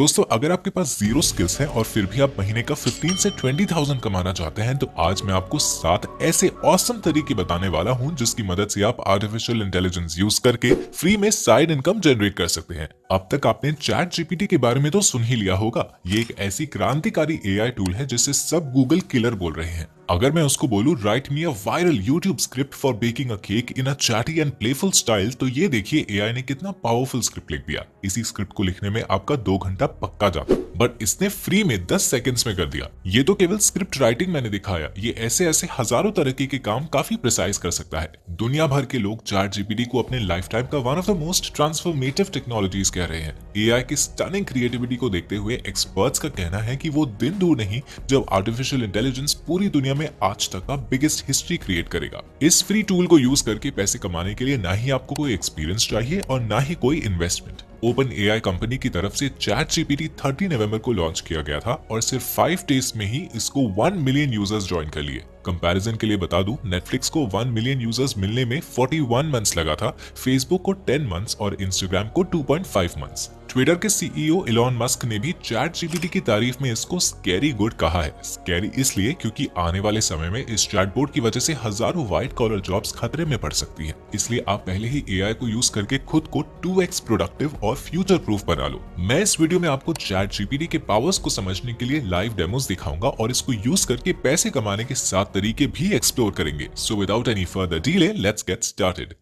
दोस्तों, अगर आपके पास जीरो स्किल्स है और फिर भी आप महीने का 15 से 20,000 कमाना चाहते हैं, तो आज मैं आपको 7 ऐसे औसम तरीके बताने वाला हूं जिसकी मदद से आप आर्टिफिशियल इंटेलिजेंस यूज करके फ्री में साइड इनकम जनरेट कर सकते हैं। अब तक आपने चैट जीपीटी के बारे में तो सुन ही लिया होगा। ये एक ऐसी क्रांतिकारी एआई टूल है जिसे सब गूगल किलर बोल रहे हैं। अगर मैं उसको बोलूं right me a viral YouTube script for baking a cake in a chatty and playful style, तो ये देखिए एआई ने कितना पावरफुल स्क्रिप्ट लिख दिया। इसी स्क्रिप्ट को लिखने में आपका 2 घंटा पक्का जाता, बट इसने फ्री में 10 सेकंड्स में कर दिया। ये तो केवल स्क्रिप्ट राइटिंग मैंने दिखाया, ये ऐसे ऐसे हजारों तरह के काम काफी प्रिसाइज कर सकता है। दुनिया भर के लोग चैट जीपीटी को अपने लाइफ टाइम का one of the most transformative technologies कह रहे हैं। एआई की स्टनिंग क्रिएटिविटी को देखते हुए एक्सपर्ट्स का कहना है कि वो दिन दूर नहीं जब आर्टिफिशियल इंटेलिजेंस पूरी दुनिया में आज तक का बिगेस्ट हिस्ट्री क्रिएट करेगा। इस फ्री टूल को यूज करके पैसे कमाने के लिए ना ही आपको कोई एक्सपीरियंस चाहिए और ना ही कोई इन्वेस्टमेंट। ओपन एआई कंपनी की तरफ से चैट जीपीटी 30 नवंबर को लॉन्च किया गया था और सिर्फ 5 डेज में ही इसको 1 मिलियन यूजर्स ज्वाइन कर लिए। कंपैरिजन के लिए बता दूं, नेटफ्लिक्स को 1 मिलियन यूजर्स मिलने में 41 मंथ्स लगा था, फेसबुक को 10 मंथ्स और इंस्टाग्राम को 2.5 मंथ्स। ट्विटर के सीईओ इलॉन मस्क ने भी चैट जीपीटी की तारीफ में इसको स्कैरी गुड कहा है। स्कैरी इसलिए क्योंकि आने वाले समय में इस चैटबॉट की वजह से हजारों व्हाइट कॉलर जॉब्स खतरे में पड़ सकती हैं। इसलिए आप पहले ही एआई को यूज करके खुद को 2x प्रोडक्टिव और फ्यूचर प्रूफ बना लो। मैं इस वीडियो में आपको चैट जीपीटी के पावर्स को समझने के लिए लाइव डेमोस दिखाऊंगा और इसको यूज करके पैसे कमाने के 7 तरीके भी एक्सप्लोर करेंगे। So without any further delay, let's get started.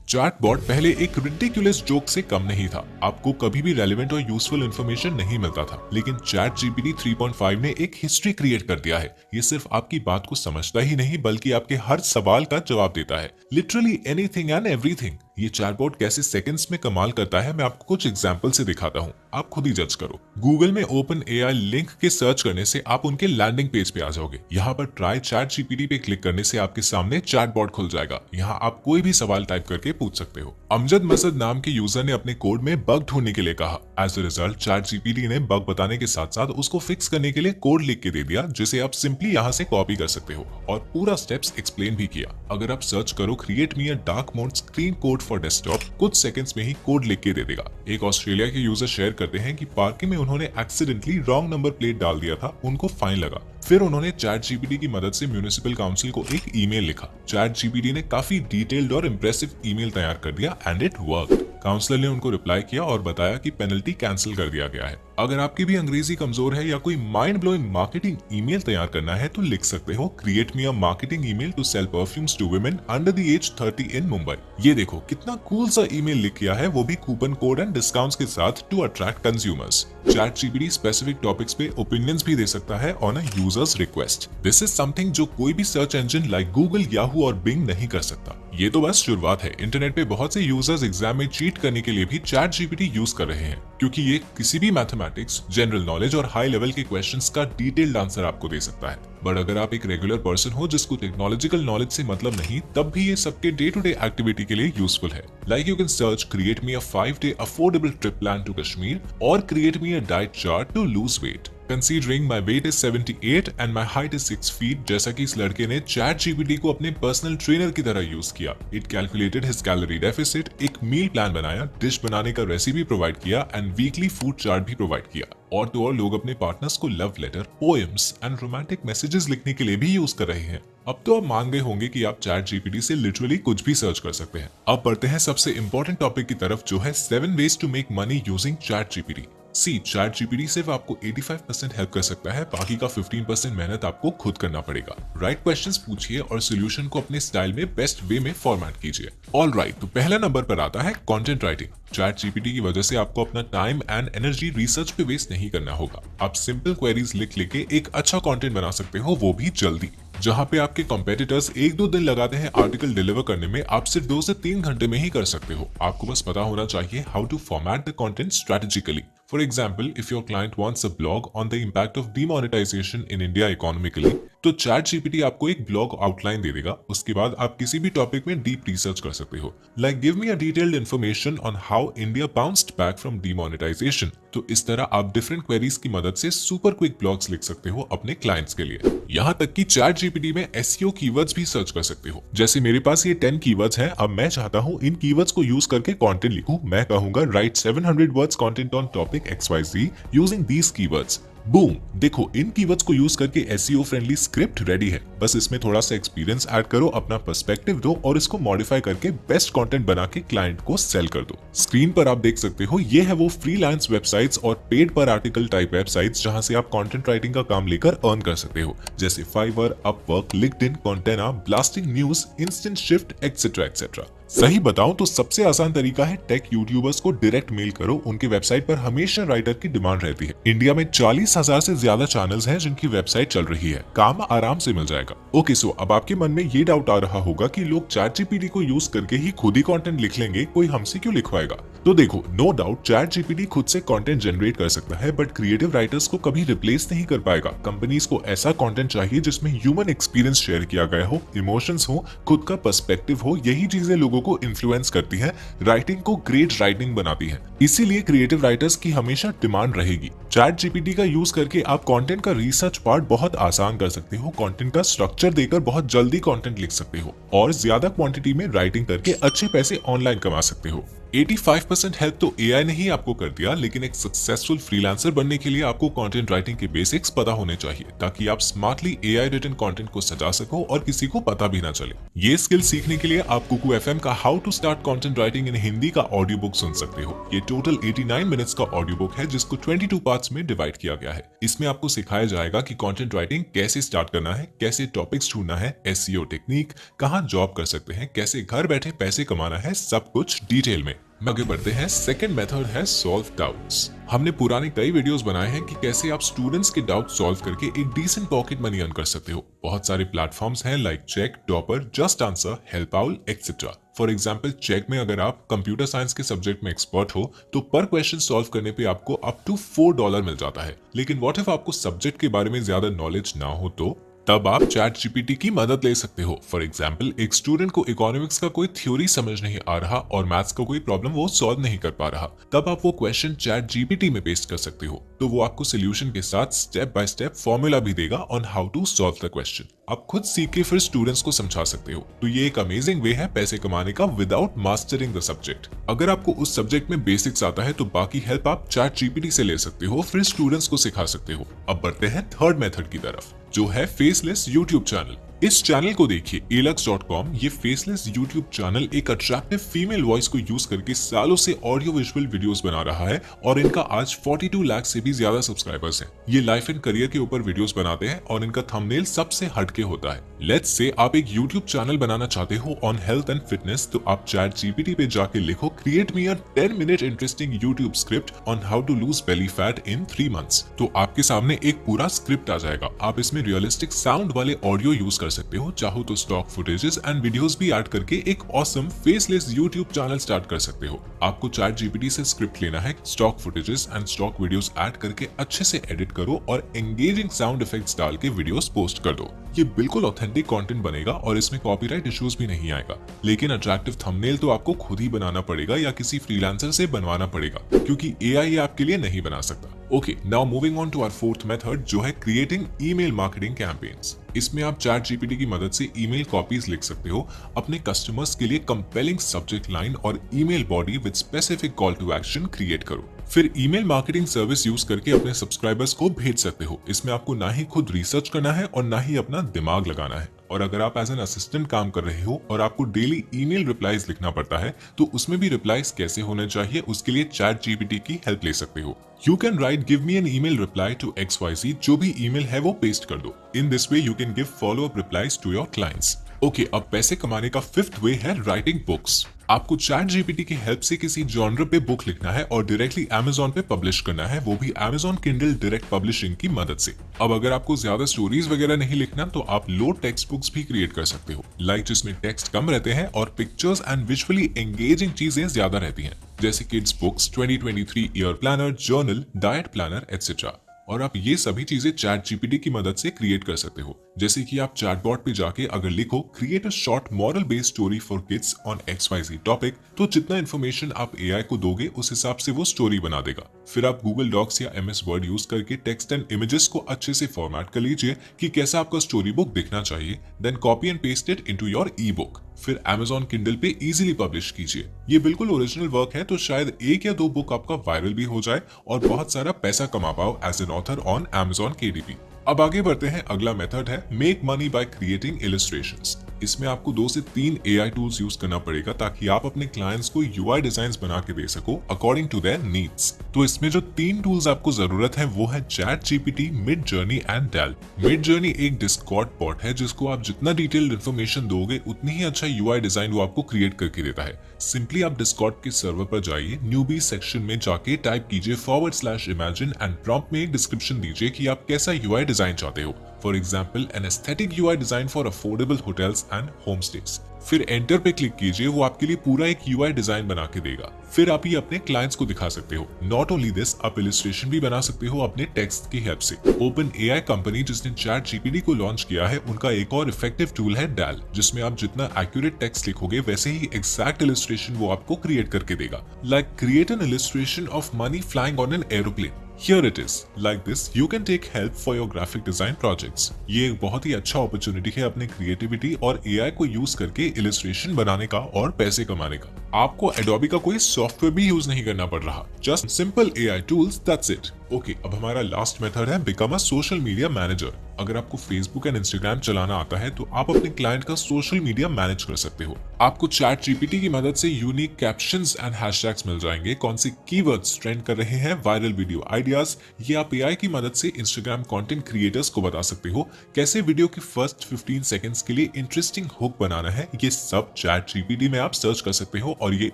Chatbot पहले एक रिडिकुलस जोक से कम नहीं था। आपको कभी भी रेलेवेंट और यूजफुल इंफॉर्मेशन नहीं मिलता था, लेकिन चैट जीपीटी 3.5 ने एक हिस्ट्री क्रिएट कर दिया है। ये सिर्फ आपकी बात को समझता ही नहीं बल्कि आपके हर सवाल का जवाब देता है, लिटरली एनीथिंग एंड एवरीथिंग। ये चैटबॉट कैसे सेकंड्स में कमाल करता है, मैं आपको कुछ एग्जांपल से दिखाता हूँ, आप खुद ही जज करो। गूगल में ओपन एआई लिंक के सर्च करने से आप उनके लैंडिंग पेज पे आ जाओगे। यहाँ पर ट्राई चैट जीपीटी पे क्लिक करने से आपके सामने चैटबॉट खुल जाएगा। यहाँ आप कोई भी सवाल टाइप करके पूछ सकते हो। अमजद मसद नाम के यूजर ने अपने कोड में बग ढूंढने के लिए कहा। As a result ChatGPT ने बग बताने के साथ साथ उसको फिक्स करने के लिए कोड लिख के दे दिया, जिसे आप सिंपली यहाँ से कॉपी कर सकते हो और पूरा स्टेप्स एक्सप्लेन भी किया। अगर आप सर्च करो create me a dark mode screen code for desktop, कुछ सेकंड्स में ही कोड लिख के दे देगा। एक ऑस्ट्रेलिया के यूजर शेयर करते हैं कि पार्किंग में उन्होंने एक्सीडेंटली रॉन्ग नंबर प्लेट डाल दिया था, उनको फाइन लगा। फिर उन्होंने चैट जीपीटी की मदद से म्युनिसिपल काउंसिल को एक ईमेल लिखा। चैट जीपीटी ने काफी डिटेल्ड और इंप्रेसिव ईमेल तैयार कर दिया एंड इट वर्कड। काउंसलर ने उनको रिप्लाई किया और बताया कि पेनल्टी कैंसिल कर दिया गया है। अगर आपकी भी अंग्रेजी कमजोर है या कोई माइंड ब्लोइंग मार्केटिंग ईमेल तैयार करना है तो लिख सकते हो create me a marketing email to sell perfumes to women under the age 30 in Mumbai. ये देखो कितना कूल सा ईमेल लिख किया है, वो भी कूपन कोड एंड डिस्काउंट्स के साथ to attract consumers. Chat GPT specific topics पे ओपिनियंस भी दे सकता है on a user's request. This is something जो कोई भी search engine like Google, Yahoo और बिंग नहीं कर सकता। ये तो बस शुरुआत है। इंटरनेट पे बहुत से यूजर्स एग्जाम में चीट करने के लिए भी चैट जीपीटी यूज कर रहे हैं, क्योंकि ये किसी भी मैथमेटिक्स, जनरल नॉलेज और हाई लेवल के क्वेश्चंस का डिटेल्ड आंसर आपको दे सकता है। बट अगर आप एक रेगुलर पर्सन हो जिसको टेक्नोलॉजिकल नॉलेज से मतलब नहीं, तब भी ये सबके डे टू डे एक्टिविटी के लिए यूजफुल है। Like you can search create me a 5-day affordable trip plan to Kashmir और create me a diet chart to lose weight. Considering my weight is 78 and my height is 6 feet, जैसा कि इस लड़के ने chat GPT को अपने personal trainer की तरह यूज किया। It calculated his calorie deficit, एक मील प्लान बनाया, डिश बनाने का रेसिपी प्रोवाइड किया एंड वीकली फूड चार्ट भी प्रोवाइड किया। और तो और लोग अपने पार्टनर्स को love letter, poems and romantic messages लिखने के लिए भी यूज कर रहे हैं। अब तो आप मान गए होंगे कि आप चैट जीपीटी से लिटरली कुछ भी सर्च कर सकते हैं। अब बढ़ते हैं सबसे इंपॉर्टेंट टॉपिक की तरफ, जो है 7 ways to make money using chat GPT. Chat GPT सिर्फ आपको 85% हेल्प कर सकता है, बाकी का 15% मेहनत आपको खुद करना पड़ेगा। राइट क्वेश्चंस पूछिए और सोल्यूशन को अपने स्टाइल में बेस्ट वे में फॉर्मेट कीजिए। ऑल राइट, तो पहला नंबर पर आता है कंटेंट राइटिंग। चैट जीपीटी की वजह से आपको अपना टाइम एंड एनर्जी रिसर्च पे वेस्ट नहीं करना होगा। आप सिंपल क्वेरीज लिख लेके एक अच्छा कंटेंट बना सकते हो, वो भी जल्दी। जहां पे आपके कॉम्पिटिटर्स 1-2 दिन लगाते हैं आर्टिकल डिलीवर करने में, आप सिर्फ 2 से 3 घंटे में ही कर सकते हो। आपको बस पता होना चाहिए how to format the content strategically. For example, if your client wants a blog on the impact of demonetization in India economically, तो चैट जीपीटी आपको एक ब्लॉग आउटलाइन दे देगा। उसके बाद आप किसी भी टॉपिक में डीप रिसर्च कर सकते हो, like give me a detailed information on how India bounced back from demonetization. तो इस तरह आप डिफरेंट क्वेरीज की मदद से सुपर क्विक ब्लॉग्स लिख सकते हो अपने क्लाइंट्स के लिए। यहाँ तक कि चैट जीपीटी में एसईओ कीवर्ड्स भी सर्च कर सकते हो। जैसे मेरे पास ये 10 कीवर्ड्स हैं, अब मैं चाहता हूँ इन कीवर्ड्स को यूज करके कंटेंट लिखूं। मैं कहूंगा right 700 words content on topic XYZ using these keywords. Boom, देखो इन कीवर्ड्स को यूज करके एसईओ फ्रेंडली स्क्रिप्ट रेडी है। बस इसमें थोड़ा सा एक्सपीरियंस ऐड करो, अपना पर्सपेक्टिव दो और इसको मॉडिफाई करके बेस्ट कंटेंट बना के क्लाइंट को सेल कर दो। स्क्रीन पर आप देख सकते हो ये है वो फ्रीलांस वेबसाइट्स और पेड पर आर्टिकल टाइप वेबसाइट्स जहां से आप कंटेंट राइटिंग का काम लेकर अर्न कर सकते हो, जैसे Fiverr, Upwork, LinkedIn, Contena, blasting news, instant shift etcetera etcetera. सही बताऊं तो सबसे आसान तरीका है टेक यूट्यूबर्स को डायरेक्ट मेल करो। उनकी वेबसाइट पर हमेशा राइटर की डिमांड रहती है। इंडिया में 40,000 से ज्यादा चैनल्स हैं जिनकी वेबसाइट चल रही है, काम आराम से मिल जाएगा। ओके, सो अब आपके मन में ये डाउट आ रहा होगा कि लोग चैट जीपीटी को यूज करके ही खुद ही कंटेंट लिख लेंगे, कोई हमसे क्यों लिखवाएगा? तो देखो, नो डाउट चैट जीपीटी खुद से कंटेंट जनरेट कर सकता है, बट क्रिएटिव राइटर्स को कभी रिप्लेस नहीं कर पाएगा। कंपनीज को ऐसा कंटेंट चाहिए जिसमें ह्यूमन एक्सपीरियंस शेयर किया गया हो, इमोशंस हो, खुद का पर्सपेक्टिव हो। यही चीजें लोगों को इन्फ्लुएंस करती है, राइटिंग को ग्रेट राइटिंग बनाती है। इसीलिए क्रिएटिव राइटर्स की हमेशा डिमांड रहेगी। चैट जीपीटी का यूज करके आप कंटेंट का रिसर्च पार्ट बहुत आसान कर सकते हो, कंटेंट का स्ट्रक्चर देकर बहुत जल्दी कंटेंट लिख सकते हो और ज्यादा क्वांटिटी में राइटिंग करके अच्छे पैसे ऑनलाइन कमा सकते हो। 85% हेल्प तो एआई ने ही आपको कर दिया, लेकिन एक सक्सेसफुल फ्रीलांसर बनने के लिए आपको कंटेंट राइटिंग के बेसिक्स पता होने चाहिए, ताकि आप स्मार्टली एआई रिटन कंटेंट को सजा सको और किसी को पता भी ना चले। ये स्किल सीखने के लिए आप कुकू एफएम का how to start content writing in Hindi का ऑडियो बुक सुन सकते हो। ये टोटल 89 मिनट्स का ऑडियो बुक है, जिसको 22 पार्ट्स में डिवाइड किया गया है। इसमें आपको सिखाया जाएगा कि कंटेंट राइटिंग कैसे स्टार्ट करना है, कैसे टॉपिक्स ढूंढना है, एसईओ टेक्निक, कहां जॉब कर सकते हैं, कैसे घर बैठे पैसे कमाना है, सब कुछ डिटेल में। आगे बढ़ते हैं। सेकंड मेथड है सॉल्व डाउट्स। हमने पुराने कई वीडियोस बनाए हैं कि कैसे आप स्टूडेंट्स के डाउट सॉल्व करके एक डिसेंट पॉकेट मनी अर्न कर सकते हो। बहुत सारे प्लेटफॉर्म्स हैं like Chegg, Toppr, just answer, help out etcetera. For example, Chegg में अगर आप कंप्यूटर साइंस के सब्जेक्ट में एक्सपर्ट हो तो पर क्वेश्चन सॉल्व करने पे आपको अप टू $4 मिल जाता है। लेकिन व्हाट इफ आपको सब्जेक्ट के बारे में ज्यादा नॉलेज ना हो, तो तब आप चैट जीपीटी की मदद ले सकते हो। फॉर एग्जाम्पल, एक स्टूडेंट को इकोनॉमिक्स का कोई थ्योरी समझ नहीं आ रहा और मैथ्स का कोई प्रॉब्लम वो सॉल्व नहीं कर पा रहा, तब आप वो क्वेश्चन चैट जीपीटी में पेस्ट कर सकते हो, तो वो आपको सोल्यूशन के साथ स्टेप बाय स्टेप फॉर्मूला भी देगा on how to solve the question. आप खुद सीख के फिर स्टूडेंट्स को समझा सकते हो। तो ये एक अमेजिंग वे है पैसे कमाने का विदाउट मास्टरिंग द सब्जेक्ट। अगर आपको उस सब्जेक्ट में बेसिक्स आता है तो बाकी हेल्प आप चैट जीपीटी से ले सकते हो, फिर स्टूडेंट्स को सिखा सकते हो। अब बढ़ते हैं थर्ड मेथड की तरफ, जो है फेसलेस यूट्यूब चैनल। इस चैनल को देखिए, elux.com। ये फेसलेस यूट्यूब चैनल एक अट्रैक्टिव फीमेल वॉइस को यूज करके सालों से ऑडियो विजुअल वीडियोस बना रहा है और इनका आज 42 लाख से भी ज्यादा सब्सक्राइबर्स हैं। ये लाइफ एंड करियर के ऊपर वीडियोस बनाते हैं और इनका थंबनेल सबसे हटके होता है। लेट्स से आप एक यूट्यूब चैनल बनाना चाहते हो ऑन हेल्थ एंड फिटनेस, तो आप चैट जीपीटी पे जाके लिखो create me a 10 minute interesting YouTube script on how to lose belly fat in 3 months. तो आपके सामने एक पूरा स्क्रिप्ट आ जाएगा। आप इसमें रियलिस्टिक साउंड वाले ऑडियो यूज कर सकते हो, चाहो तो स्टॉक फुटेजेस एंड वीडियोस भी ऐड करके एक awesome faceless YouTube channel start कर सकते हो। आपको चैट जीपीटी से स्क्रिप्ट लेना है, stock footages and stock videos add करके अच्छे से एडिट करो और एंगेजिंग साउंड इफेक्ट्स डाल के वीडियोस पोस्ट कर दो। ये बिल्कुल ऑथेंटिक कंटेंट बनेगा और इसमें कॉपीराइट इश्यूज भी नहीं आएगा। लेकिन अट्रैक्टिव थंबनेल तो आपको खुद ही बनाना पड़ेगा या किसी फ्रीलांसर से बनवाना पड़ेगा, क्योंकि एआई आपके लिए नहीं बना सकता। Okay, now moving on to our fourth method, जो है क्रिएटिंग ईमेल मार्केटिंग कैंपेन्स। इसमें आप चैट जीपीटी की मदद से ईमेल कॉपीज लिख सकते हो। अपने कस्टमर्स के लिए कंपेलिंग सब्जेक्ट लाइन और email body with specific call to action create करो। फिर ईमेल मार्केटिंग सर्विस यूज करके अपने सब्सक्राइबर्स को भेज सकते हो। इसमें आपको ना ही खुद रिसर्च करना है और ना ही अपना दिमाग लगाना है। और अगर आप एज एन असिस्टेंट काम कर रहे हो और आपको डेली ईमेल रिप्लाईज लिखना पड़ता है, तो उसमें भी रिप्लाईज कैसे होने चाहिए उसके लिए चैट जीपीटी की हेल्प ले सकते हो। You can write give me an email reply to XYZ, जो भी ईमेल है वो पेस्ट कर दो। In this way you can give follow up replies to your clients. Okay, अब पैसे कमाने का फिफ्थ वे है राइटिंग बुक्स। आपको चैट जीपीटी की हेल्प से किसी जॉनर पे बुक लिखना है और डायरेक्टली Amazon पे पब्लिश करना है, वो भी Amazon Kindle डायरेक्ट पब्लिशिंग की मदद से। अब अगर आपको ज्यादा स्टोरीज वगैरह नहीं लिखना, तो आप लो टेक्स्ट बुक्स भी क्रिएट कर सकते हो, लाइक जिसमें टेक्स्ट कम रहते हैं और पिक्चर्स एंड विजुअली एंगेजिंग चीजें ज्यादा रहती हैं, जैसे kids books, 2023 year planner, journal, diet planner etcetera. और आप ये सभी चीजें चैट जीपीटी की मदद से क्रिएट कर सकते हो। जैसे कि आप चैटबॉट पे जाके अगर लिखो create a short moral based story for kids on XYZ topic, तो जितना इन्फॉर्मेशन आप AI को दोगे उस हिसाब से वो स्टोरी बना देगा। फिर आप गूगल डॉक्स या MS वर्ड यूज करके टेक्स्ट एंड इमेजेस को अच्छे से फॉर्मेट कर लीजिए कि कैसा आपका स्टोरी बुक दिखना चाहिए, then copy and paste it into your e book. फिर Amazon Kindle पे इजीली पब्लिश कीजिए। ये बिल्कुल ओरिजिनल वर्क है, तो शायद एक या दो बुक आपका वायरल भी हो जाए और बहुत सारा पैसा कमा पाओ as an author on Amazon KDP। अब आगे बढ़ते हैं। अगला मेथड है make money by creating illustrations. इसमें आपको 2 से 3 AI टूल्स यूज करना पड़ेगा ताकि आप अपने क्लाइंट्स को UI डिजाइन्स बना के दे सको अकॉर्डिंग टू देयर नीड्स। तो इसमें जो 3 टूल्स आपको जरूरत है वो है ChatGPT, Midjourney and Dal। Midjourney एक डिस्कॉर्ड बॉट है जिसको आप जितना डिटेल्ड इन्फॉर्मेशन दोगे उतनी ही अच्छा UI डिजाइन वो आपको क्रिएट करके देता है। सिंपली आप डिस्कॉर्ड के सर्वर पर जाइए, न्यूबी सेक्शन में जाके टाइप कीजिए /imagine एंड प्रॉम्प्ट में एक डिस्क्रिप्शन दीजिए कि आप कैसा UI डिजाइन चाहते हो। For example an aesthetic UI design for affordable hotels and homestays. फिर एंटर पे क्लिक कीजिए, वो आपके लिए पूरा एक UI डिजाइन बना के देगा। फिर आप ये अपने क्लाइंट्स को दिखा सकते हो। नॉट ओनली दिस, आप इलस्ट्रेशन भी बना सकते हो अपने टेक्स्ट की हेल्प से। OpenAI कंपनी जिसने ChatGPT को लॉन्च किया है, उनका एक और इफेक्टिव टूल है Dal, जिसमें आप जितना एक्यूरेट टेक्स्ट लिखोगे वैसे ही एग्जैक्ट इलस्ट्रेशन वो आपको क्रिएट करके देगा। Like create an illustration of money flying on an aeroplane. Here it is. Like this, you can take help for your graphic design projects. ये एक बहुत ही अच्छा अपॉर्चुनिटी है अपने क्रिएटिविटी और AI को यूज करके इलस्ट्रेशन बनाने का और पैसे कमाने का। आपको Adobe का कोई सॉफ्टवेयर भी यूज नहीं करना पड़ रहा। Just simple AI tools, that's it. Okay, अब हमारा लास्ट मेथड है become a social media manager. अगर आपको फेसबुक एंड इंस्टाग्राम चलाना आता है तो आप अपने क्लाइंट का सोशल मीडिया मैनेज कर सकते हो। आपको ChatGPT की मदद से यूनिक कैप्शंस एंड हैशटैग्स मिल जाएंगे, कौन से कीवर्ड्स ट्रेंड कर रहे हैं, वायरल वीडियो आइडियाज। ये आप AI की मदद से इंस्टाग्राम कंटेंट क्रिएटर्स को बता सकते हो। कैसे वीडियो के फर्स्ट 15 सेकंड्स के लिए इंटरेस्टिंग हुक बनाना है, ये सब ChatGPT में आप सर्च कर सकते हो और ये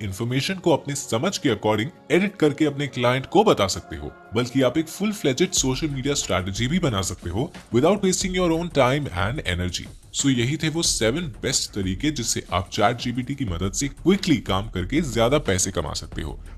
इन्फॉर्मेशन को अपने समझ के अकॉर्डिंग एडिट करके अपने क्लाइंट को बता सकते हो। बल्कि आप एक full fledged social media strategy भी बना सकते हो without wasting your own time and energy. So यही थे वो 7 बेस्ट तरीके जिससे आप ChatGPT की मदद से क्विकली काम करके ज्यादा पैसे कमा सकते हो।